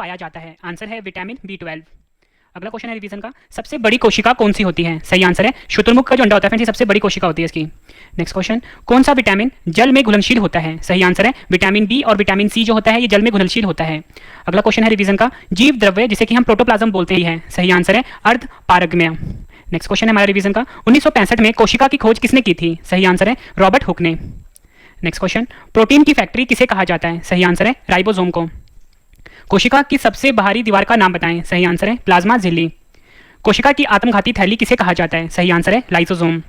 पाया जाता है? आंसर है विटामिन B12। अगला क्वेश्चन है रिवीजन का, सबसे बड़ी कोशिका कौन सी होती है? सही आंसर है शुतुरमुर्ग का जो अंडा होता है फ्रेंड्स, ये सबसे बड़ी कोशिका होती है इसकी। नेक्स्ट क्वेश्चन, कौन सा विटामिन जल में घुलनशील होता है? सही आंसर है विटामिन बी और विटामिन सी जो होता है ये जल में घुलनशील होता है। अगला क्वेश्चन है रिवीजन का, जीव द्रव्य जिसे कि हम प्रोटोप्लाज्म बोलते ही हैं, सही आंसर है अर्ध पारगम्य। नेक्स्ट क्वेश्चन है हमारा रिवीजन का, 1965 में कोशिका की खोज किसने की थी? सही आंसर है रॉबर्ट हुक ने। नेक्स्ट क्वेश्चन, प्रोटीन की फैक्ट्री किसे कहा जाता है? सही आंसर है राइबोसोम को। कोशिका की सबसे बाहरी दीवार का नाम बताएं? सही आंसर है प्लाज्मा झिल्ली। कोशिका की आत्मघाती थैली किसे कहा जाता है? सही आंसर है लाइसोसोम।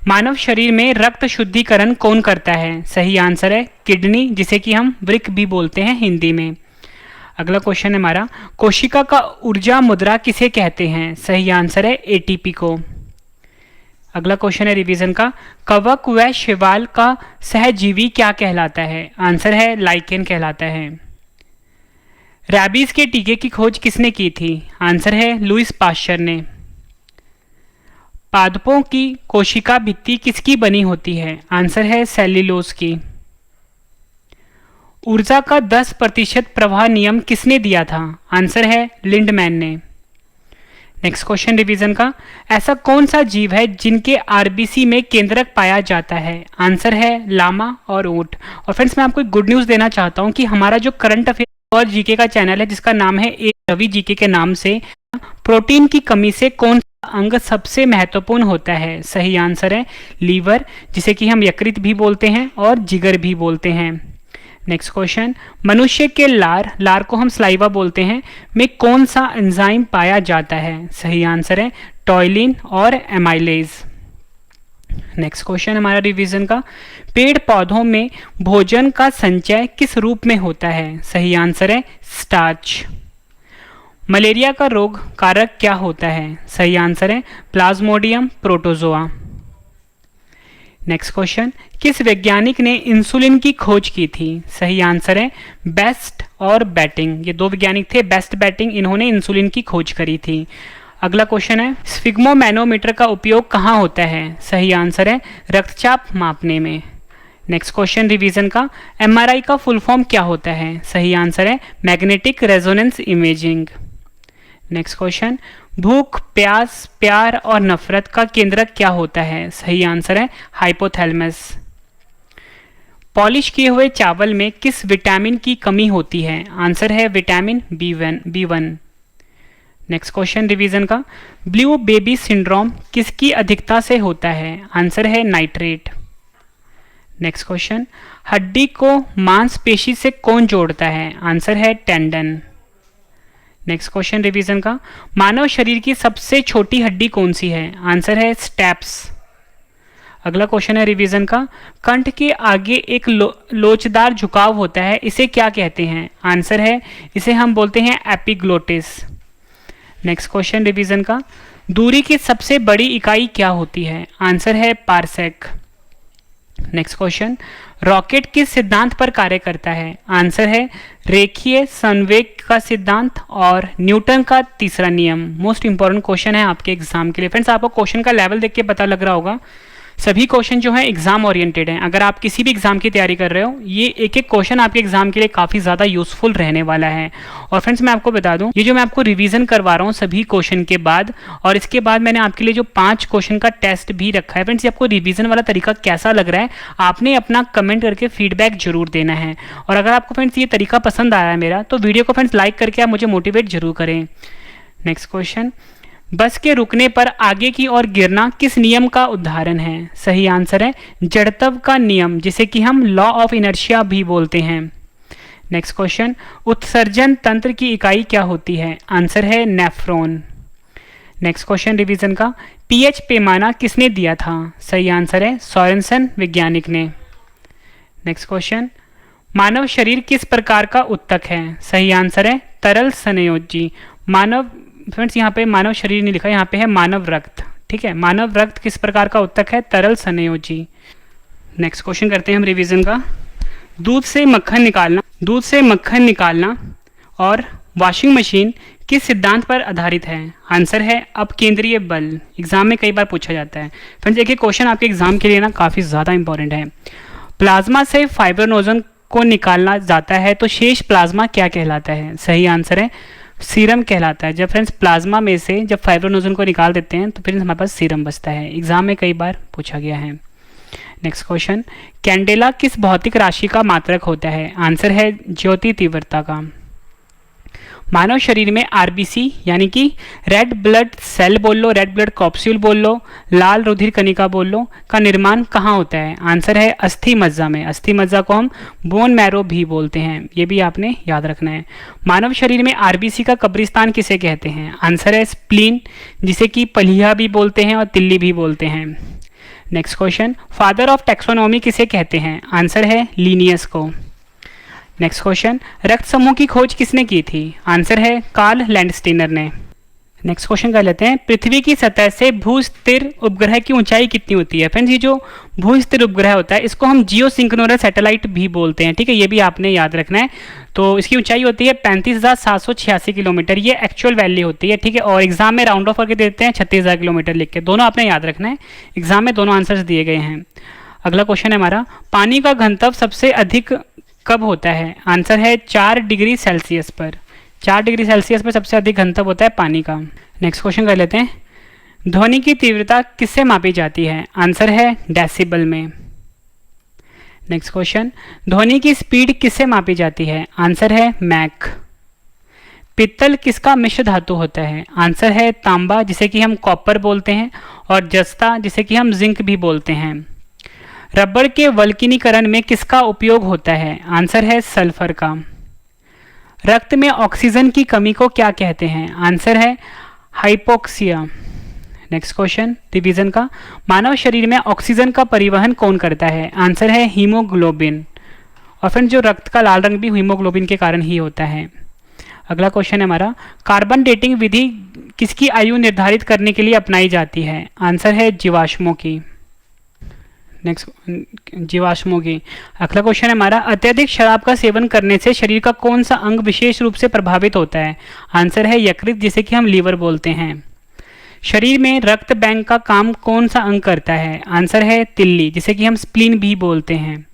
मानव शरीर में रक्त शुद्धिकरण कौन करता है? सही आंसर है किडनी, जिसे कि हम वृक्क भी बोलते हैं हिंदी में। अगला क्वेश्चन है हमारा, कोशिका का ऊर्जा मुद्रा किसे कहते हैं? सही आंसर है एटीपी को। अगला क्वेश्चन है रिवीजन का, कवक व शैवाल का सहजीवी क्या कहलाता है? आंसर है लाइकेन कहलाता है। रैबीज के टीके की खोज किसने की थी? आंसर है लुईस पाश्चर ने। पादपों की कोशिका भित्ति किसकी बनी होती है? आंसर है सेल्यूलोज की। ऊर्जा का 10% प्रवाह नियम किसने दिया था? आंसर है लिंडमैन ने। नेक्स्ट क्वेश्चन रिवीजन का, ऐसा कौन सा जीव है जिनके आरबीसी में केंद्रक पाया जाता है? आंसर है लामा और ऊंट। और फ्रेंड्स मैं आपको एक गुड न्यूज़ देना चाहता हूं कि हमारा जो करंट अफेयर और जीके का चैनल है जिसका नाम है ए रवि जीके के नाम से, प्रोटीन की कमी से कौन सा अंग सबसे महत्वपूर्ण होता है? सही आंसर है लीवर, जिसे कि हम यकृत भी बोलते हैं और जिगर भी बोलते हैं। नेक्स्ट क्वेश्चन, मनुष्य के लार को हम स्लाइवा बोलते हैं, में कौन सा एंजाइम पाया जाता है? सही आंसर है टॉयलिन और एमाइलेज। नेक्स्ट क्वेश्चन हमारा रिवीजन का, पेड़ पौधों में भोजन का संचय किस रूप में होता है? सही आंसर है स्टार्च। मलेरिया का रोग कारक क्या होता है? सही आंसर है प्लाज्मोडियम प्रोटोजोआ। नेक्स्ट क्वेश्चन, किस वैज्ञानिक ने इंसुलिन की खोज की थी? सही आंसर है बेस्ट और बैटिंग, ये दो वैज्ञानिक थे, बेस्ट बैटिंग, इन्होंने इंसुलिन की खोज करी थी। अगला क्वेश्चन है, स्फिग्मोमैनोमीटर का उपयोग कहाँ होता है? सही आंसर है रक्तचाप मापने में। नेक्स्ट क्वेश्चन रिवीजन का, एमआरआई का फुल फॉर्म क्या होता है? सही आंसर है magnetic resonance imaging. Next question, भूख, प्यास, प्यार और नफरत का केंद्रक क्या होता है? सही आंसर है हाइपोथैलेमस। पॉलिश किए हुए चावल में किस विटामिन की कमी होती है? आंसर है vitamin B1। Next question revision का, ब्लू बेबी सिंड्रोम किसकी अधिकता से होता है? आंसर है नाइट्रेट। नेक्स्ट क्वेश्चन, हड्डी को मांसपेशी से कौन जोड़ता है? आंसर है टेंडन। नेक्स्ट क्वेश्चन रिवीजन का, मानव शरीर की सबसे छोटी हड्डी कौन सी है? आंसर है स्टेप्स। अगला क्वेश्चन है रिवीजन का, कंठ के आगे एक लोचदार झुकाव होता है, इसे क्या कहते हैं? आंसर है इसे हम बोलते हैं एपिग्लोटिस। नेक्स्ट क्वेश्चन रिवीजन का, दूरी की सबसे बड़ी इकाई क्या होती है? आंसर है पारसेक। नेक्स्ट क्वेश्चन, रॉकेट किस सिद्धांत पर कार्य करता है? आंसर है रेखीय संवेग का सिद्धांत और न्यूटन का तीसरा नियम। मोस्ट इंपॉर्टेंट क्वेश्चन है आपके एग्जाम के लिए। फ्रेंड्स आपको क्वेश्चन का लेवल देख के पता लग रहा होगा, सभी क्वेश्चन जो है एग्जाम ओरिएंटेड हैं। अगर आप किसी भी एग्जाम की तैयारी कर रहे हो, ये एक एक क्वेश्चन आपके एग्जाम के लिए काफ़ी ज़्यादा यूजफुल रहने वाला है। और फ्रेंड्स मैं आपको बता दूं, ये जो मैं आपको रिवीजन करवा रहा हूँ सभी क्वेश्चन के बाद, और इसके बाद मैंने आपके लिए जो 5 क्वेश्चन का टेस्ट भी रखा है। फ्रेंड्स ये आपको रिवीजन वाला तरीका कैसा लग रहा है, आपने अपना कमेंट करके फीडबैक जरूर देना है। और अगर आपको फ्रेंड्स ये तरीका पसंद आया है मेरा, तो वीडियो को फ्रेंड्स लाइक करके आप मुझे मोटिवेट जरूर करें। नेक्स्ट क्वेश्चन, बस के रुकने पर आगे की ओर गिरना किस नियम का उदाहरण है? सही आंसर है जड़त्व का नियम, जिसे कि हम लॉ ऑफ इनर्शिया भी बोलते हैं। नेक्स्ट क्वेश्चन, उत्सर्जन तंत्र की इकाई क्या होती है? आंसर है नेफ्रॉन। नेक्स्ट क्वेश्चन रिवीजन का, पीएच पैमाना किसने दिया था? सही आंसर है सोरेनसन वैज्ञानिक ने। नेक्स्ट क्वेश्चन, मानव शरीर किस प्रकार का उत्तक है? सही आंसर है तरल संयोजी। मानव, फ्रेंड्स यहाँ पे मानव शरीर नहीं लिखा, यहाँ पे है मानव रक्त। ठीक है, मानव रक्त किस प्रकार का उत्तक है? तरल संयोजी। नेक्स्ट क्वेश्चन करते हैं हम रिवीजन का, दूध से मक्खन निकालना और वॉशिंग मशीन किस सिद्धांत पर आधारित है? आंसर है अपकेंद्रीय बल। एग्जाम में कई बार पूछा जाता है। फ्रेंड्स एक क्वेश्चन आपके एग्जाम के लिए ना काफ़ी ज़्यादा इंपॉर्टेंट है। प्लाज्मा से फाइब्रोनोजन को निकालना जाता है तो शेष प्लाज्मा क्या कहलाता है? सही आंसर है सीरम कहलाता है। जब फ्रेंड्स प्लाज्मा में से जब फाइब्रोनोजन को निकाल देते हैं तो फिर हमारे पास सीरम बचता है। एग्जाम में कई बार पूछा गया है। नेक्स्ट क्वेश्चन, कैंडेला किस भौतिक राशि का मात्रक होता है? आंसर है ज्योति तीव्रता का। मानव शरीर में आरबीसी यानी कि रेड ब्लड सेल बोल लो, रेड ब्लड कॉप्स्यूल बोल लो, लाल रुधिर कणिका बोल लो, का निर्माण कहाँ होता है? आंसर है अस्थि मज्जा में। अस्थि मज्जा को हम बोन मैरो भी बोलते हैं, ये भी आपने याद रखना है। मानव शरीर में आरबीसी का कब्रिस्तान किसे कहते हैं? आंसर है स्प्लीन, जिसे कि पलिया भी बोलते हैं और तिल्ली भी बोलते हैं। Next question, father of taxonomy किसे कहते हैं? आंसर है लीनियस को। नेक्स्ट क्वेश्चन, रक्त समूह की खोज किसने की थी? आंसर है कार्ल लैंडस्टीनर ने। नेक्स्ट क्वेश्चन कर लेते हैं, पृथ्वी की सतह से भू-स्थिर उपग्रह की ऊंचाई कितनी होती है? फ्रेंड्स, ये जो भू-स्थिर उपग्रह होता है इसको हम जियो सिंक्रोनस सैटेलाइट भी बोलते हैं, ठीक है, ये भी आपने याद रखना है। तो इसकी ऊंचाई होती है 35,786 किलोमीटर, ये एक्चुअल वैल्यू होती है, ठीक है। और एग्जाम में राउंड ऑफ करके देते हैं 36,000 किलोमीटर लिख के, दोनों आपने याद रखना है, एग्जाम में दोनों आंसर्स दिए गए हैं। अगला क्वेश्चन है हमारा, पानी का घनत्व सबसे अधिक कब होता है? आंसर है 4 डिग्री सेल्सियस पर। 4 डिग्री सेल्सियस पर सबसे अधिक घनत्व होता है पानी का। नेक्स्ट क्वेश्चन कर लेते हैं, ध्वनि की तीव्रता किससे मापी जाती है? आंसर है डेसिबल में। नेक्स्ट क्वेश्चन, ध्वनि की स्पीड किससे मापी जाती है? आंसर है मैक। पित्तल किसका मिश्र धातु होता है? आंसर है तांबा, जिसे कि हम कॉपर बोलते हैं, और जस्ता, जिसे कि हम जिंक भी बोलते हैं। रबड़ के वल्कनीकरण में किसका उपयोग होता है? आंसर है सल्फर का। रक्त में ऑक्सीजन की कमी को क्या कहते हैं? आंसर है हाइपोक्सिया। नेक्स्ट क्वेश्चन रिवीजन का, मानव शरीर में ऑक्सीजन का परिवहन कौन करता है? आंसर है हीमोग्लोबिन। और फ्रेंड्स, जो रक्त का लाल रंग भी हीमोग्लोबिन के कारण ही होता है। अगला क्वेश्चन है हमारा, कार्बन डेटिंग विधि किसकी आयु निर्धारित करने के लिए अपनाई जाती है? आंसर है जीवाश्मों की। नेक्स्ट, जीवाश्मों की। अगला क्वेश्चन है हमारा, अत्यधिक शराब का सेवन करने से शरीर का कौन सा अंग विशेष रूप से प्रभावित होता है? आंसर है यकृत, जिसे कि हम लीवर बोलते हैं। शरीर में रक्त बैंक का काम कौन सा अंग करता है? आंसर है तिल्ली, जिसे कि हम स्प्लीन भी बोलते हैं।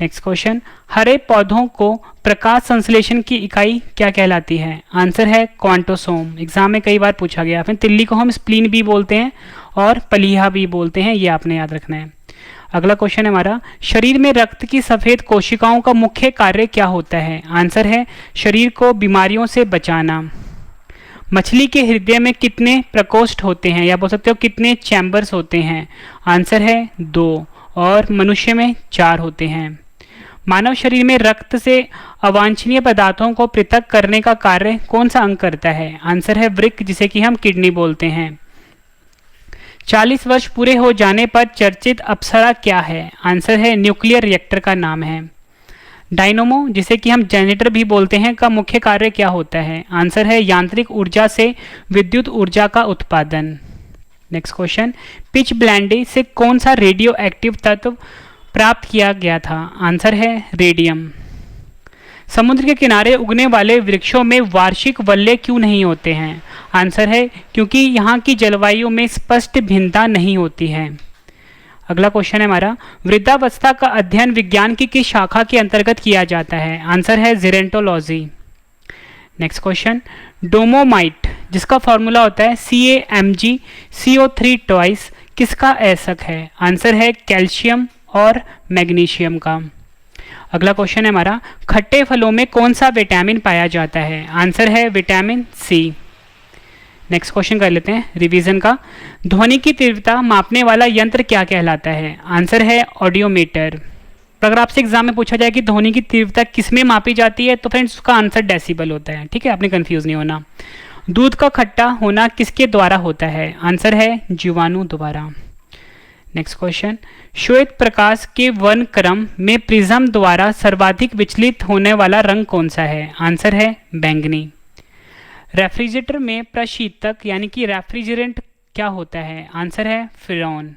नेक्स्ट क्वेश्चन, हरे पौधों को प्रकाश संश्लेषण की इकाई क्या कहलाती है? आंसर है क्वांटोसोम। एग्जाम में कई बार पूछा गया। फिर तिल्ली को हम स्प्लीन भी बोलते हैं और पलिया भी बोलते हैं, ये आपने याद रखना है। अगला क्वेश्चन है हमारा, शरीर में रक्त की सफेद कोशिकाओं का मुख्य कार्य क्या होता है? आंसर है शरीर को बीमारियों से बचाना। मछली के हृदय में कितने प्रकोष्ठ होते हैं, या बोल सकते हो कितने चैम्बर्स होते हैं? आंसर है 2, और मनुष्य में 4 होते हैं। मानव शरीर में रक्त से अवांछनीय पदार्थों को पृथक करने का कार्य कौन सा अंग करता है? आंसर है वृक्क, जिसे कि हम किडनी बोलते हैं। 40 वर्ष पूरे हो जाने पर चर्चित अप्सरा क्या है? आंसर है न्यूक्लियर रिएक्टर का नाम है। डायनोमो, जिसे कि हम जनरेटर भी बोलते हैं, का मुख्य कार्य क्या होता है? आंसर है यांत्रिक ऊर्जा से विद्युत ऊर्जा का उत्पादन। नेक्स्ट क्वेश्चन, पिच ब्लेंडी से कौन सा रेडियो एक्टिव तत्व प्राप्त किया गया था? आंसर है रेडियम। समुद्र के किनारे उगने वाले वृक्षों में वार्षिक वल्ले क्यों नहीं होते हैं? आंसर है क्योंकि यहाँ की जलवायु में स्पष्ट भिन्नता नहीं होती है। अगला क्वेश्चन है हमारा, वृद्धावस्था का अध्ययन विज्ञान की किस शाखा के अंतर्गत किया जाता है? आंसर है जेरेंटोलॉजी। नेक्स्ट क्वेश्चन, डोमोमाइट, जिसका फॉर्मूला होता है CaMgCO3 ट्वाइस, किसका ऐसक है? आंसर है कैल्शियम और मैग्नीशियम का। अगला क्वेश्चन है हमारा, खट्टे फलों में कौन सा विटामिन पाया जाता है? आंसर है विटामिन सी। नेक्स्ट क्वेश्चन कर लेते हैं रिवीजन का, ध्वनि की तीव्रता मापने वाला यंत्र क्या कहलाता है? आंसर है ऑडियोमीटर। अगर आपसे एग्जाम में पूछा जाए कि ध्वनि की तीव्रता किसमें मापी जाती है, तो फ्रेंड्स उसका आंसर डेसिबल होता है, ठीक है, आपने कंफ्यूज नहीं होना। दूध का खट्टा होना किसके द्वारा होता है? आंसर है जीवाणु द्वारा। नेक्स्ट क्वेश्चन, श्वेत प्रकाश के वर्णक्रम में प्रिज्म द्वारा सर्वाधिक विचलित होने वाला रंग कौन सा है? आंसर है बैंगनी। रेफ्रिजरेटर में प्रशीतक यानी कि रेफ्रिजरेंट क्या होता है? आंसर है फ्रेन।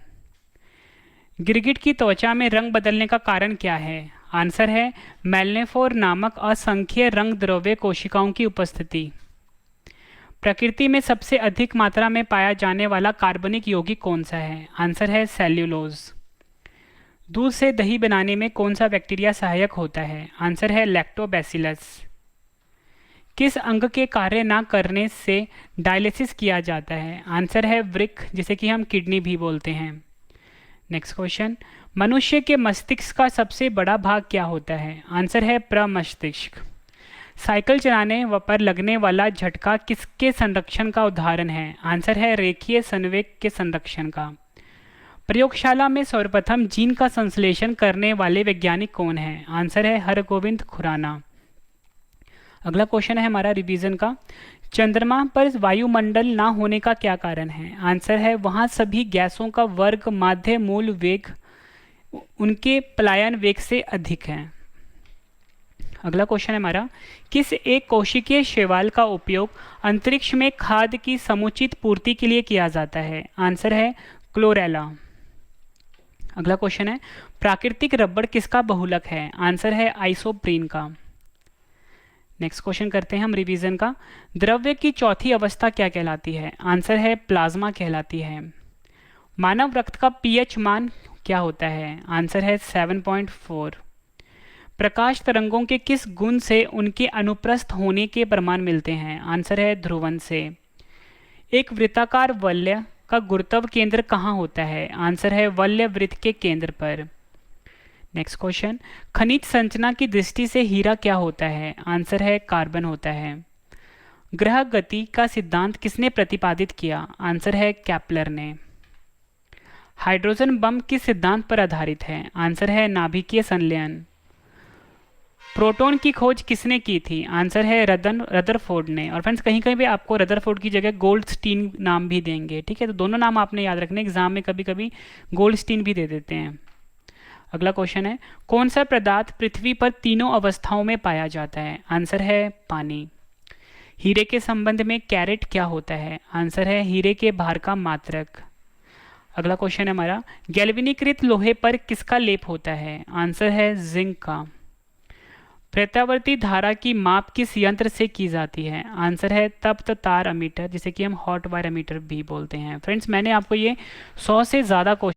गिरगिट की त्वचा में रंग बदलने का कारण क्या है? आंसर है मेलनेफोर नामक असंख्य रंग द्रव्य कोशिकाओं की उपस्थिति। प्रकृति में सबसे अधिक मात्रा में पाया जाने वाला कार्बनिक यौगिक कौन सा है? आंसर है सेल्यूलोज। दूध से दही बनाने में कौन सा बैक्टीरिया सहायक होता है? आंसर है लैक्टोबैसिलस। किस अंग के कार्य ना करने से डायलिसिस किया जाता है? आंसर है वृक्क, जिसे कि हम किडनी भी बोलते हैं। नेक्स्ट क्वेश्चन, मनुष्य के मस्तिष्क का सबसे बड़ा भाग क्या होता है? आंसर है प्रमस्तिष्क। साइकिल चलाने पर लगने वाला झटका किसके संरक्षण का उदाहरण है? आंसर है रेखीय संवेग के संरक्षण का। प्रयोगशाला में सर्वप्रथम जीन का संश्लेषण करने वाले वैज्ञानिक कौन है? आंसर है हरगोविंद खुराना। अगला क्वेश्चन है हमारा रिवीजन का, चंद्रमा पर वायुमंडल ना होने का क्या कारण है? आंसर है वहाँ सभी गैसों का वर्ग माध्य मूल वेग उनके पलायन वेग से अधिक है। अगला क्वेश्चन है हमारा, किस एक कोशिकीय शैवाल का उपयोग अंतरिक्ष में खाद्य की समुचित पूर्ति के लिए किया जाता है? आंसर है क्लोरेला। अगला क्वेश्चन है, प्राकृतिक रबड़ किसका बहुलक है? आंसर है आइसोप्रीन का। नेक्स्ट क्वेश्चन करते हैं हम रिवीजन का, द्रव्य की चौथी अवस्था क्या कहलाती है? आंसर है प्लाज्मा कहलाती है। मानव रक्त का पीएच मान क्या होता है? आंसर है 7.4। प्रकाश तरंगों के किस गुण से उनके अनुप्रस्थ होने के प्रमाण मिलते हैं? आंसर है ध्रुवन से। एक वृत्ताकार वलय का गुरुत्व केंद्र कहाँ होता है? आंसर है वलय वृत्त के केंद्र पर। नेक्स्ट क्वेश्चन, खनिज संरचना की दृष्टि से हीरा क्या होता है? आंसर है कार्बन होता है। ग्रह गति का सिद्धांत किसने प्रतिपादित किया? आंसर है केपलर ने। हाइड्रोजन बम किस सिद्धांत पर आधारित है? आंसर है नाभिकीय संलयन। प्रोटॉन की खोज किसने की थी? आंसर है रदरफोर्ड ने। और फ्रेंड्स कहीं कहीं भी आपको रदरफोर्ड की जगह गोल्डस्टीन नाम भी देंगे, ठीक है, तो दोनों नाम आपने याद रखने, एग्जाम में कभी कभी गोल्डस्टीन भी दे देते हैं। अगला क्वेश्चन है, कौन सा पदार्थ पृथ्वी पर तीनों अवस्थाओं में पाया जाता है? आंसर है पानी। हीरे के संबंध में कैरेट क्या होता है? आंसर है हीरे के भार का मात्रक। अगला क्वेश्चन है हमारा, गैल्वेनीकृत लोहे पर किसका लेप होता है? आंसर है जिंक का। प्रत्यावर्ती धारा की माप किस यंत्र से की जाती है? आंसर है तप्त तार अमीटर, जिसे कि हम हॉट वायर अमीटर भी बोलते हैं। फ्रेंड्स मैंने आपको ये 100 से ज़्यादा क्वेश्चन